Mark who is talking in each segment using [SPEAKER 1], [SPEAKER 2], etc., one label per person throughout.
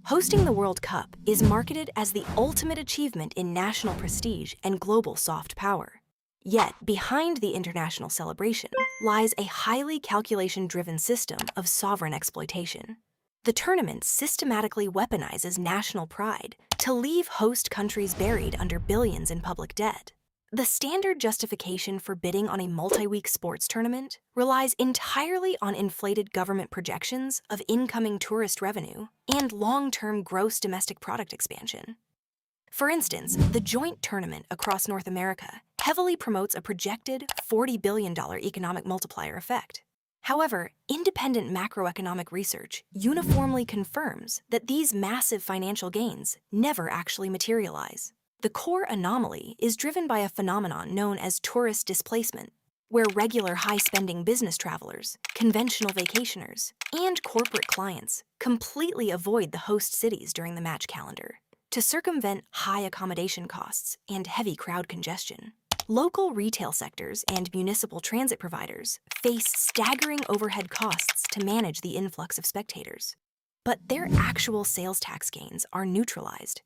[SPEAKER 1] Hosting the World Cup is marketed as the ultimate achievement in national prestige and global soft power. Yet, behind the international celebration lies a highly calculation-driven system of sovereign exploitation. The tournament systematically weaponizes national pride to leave host countries buried under billions in public debt. The standard justification for bidding on a multi-week sports tournament relies entirely on inflated government projections of incoming tourist revenue and long-term gross domestic product expansion. For instance, the joint tournament across North America heavily promotes a projected $40 billion economic multiplier effect. However, independent macroeconomic research uniformly confirms that these massive financial gains never actually materialize. The core anomaly is driven by a phenomenon known as tourist displacement, where regular high-spending business travelers, conventional vacationers, and corporate clients completely avoid the host cities during the match calendar to circumvent high accommodation costs and heavy crowd congestion. Local retail sectors and municipal transit providers face staggering overhead costs to manage the influx of spectators. But their actual sales tax gains are neutralized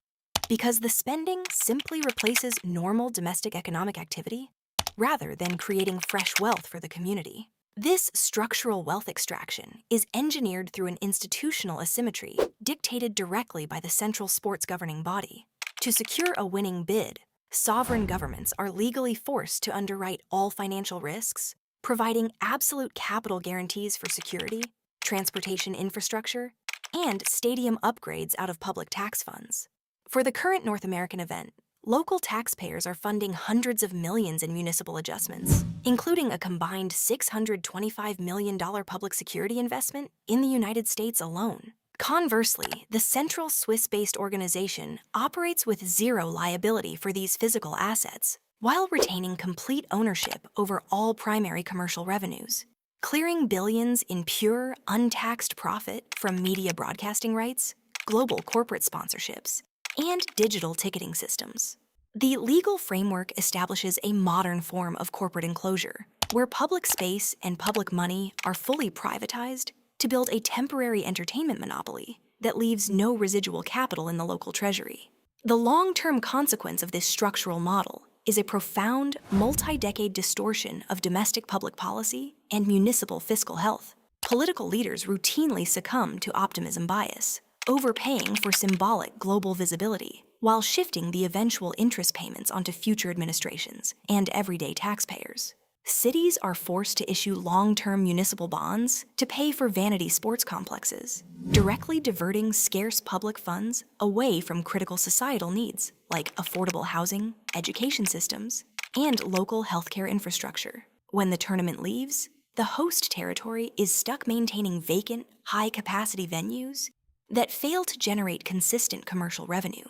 [SPEAKER 1] because the spending simply replaces normal domestic economic activity rather than creating fresh wealth for the community. This structural wealth extraction is engineered through an institutional asymmetry dictated directly by the central sports governing body. To secure a winning bid, sovereign governments are legally forced to underwrite all financial risks, providing absolute capital guarantees for security, transportation infrastructure, and stadium upgrades out of public tax funds. For the current North American event, local taxpayers are funding hundreds of millions in municipal adjustments, including a combined $625 million public security investment in the United States alone. Conversely, the central Swiss-based organization operates with zero liability for these physical assets, while retaining complete ownership over all primary commercial revenues, clearing billions in pure, untaxed profit from media broadcasting rights, global corporate sponsorships, and digital ticketing systems. The legal framework establishes a modern form of corporate enclosure, where public space and public money are fully privatized to build a temporary entertainment monopoly that leaves no residual capital in the local treasury. The long-term consequence of this structural model is a profound, multi-decade distortion of domestic public policy and municipal fiscal health. Political leaders routinely succumb to optimism bias, overpaying for symbolic global visibility, while shifting the eventual interest payments onto future administrations and everyday taxpayers. Cities are forced to issue long-term municipal bonds to pay for vanity sports complexes, directly diverting scarce public funds away from critical societal needs like affordable housing, education systems, and local healthcare infrastructure. When the tournament leaves, the host territory is stuck maintaining vacant, high-capacity venues that fail to generate consistent commercial revenue,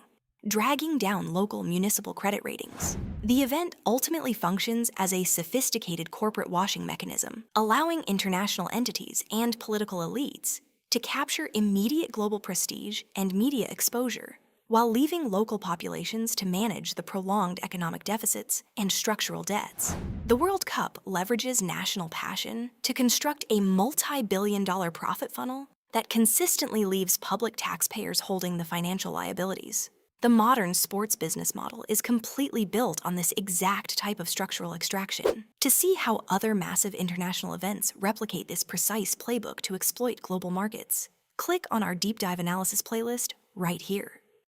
[SPEAKER 1] dragging down local municipal credit ratings. The event ultimately functions as a sophisticated corporate washing mechanism, allowing international entities and political elites to capture immediate global prestige and media exposure, while leaving local populations to manage the prolonged economic deficits and structural debts. The World Cup leverages national passion to construct a multi-billion-dollar profit funnel that consistently leaves public taxpayers holding the financial liabilities. The modern sports business model is completely built on this exact type of structural extraction. To see how other massive international events replicate this precise playbook to exploit global markets, click on our deep dive analysis playlist right here.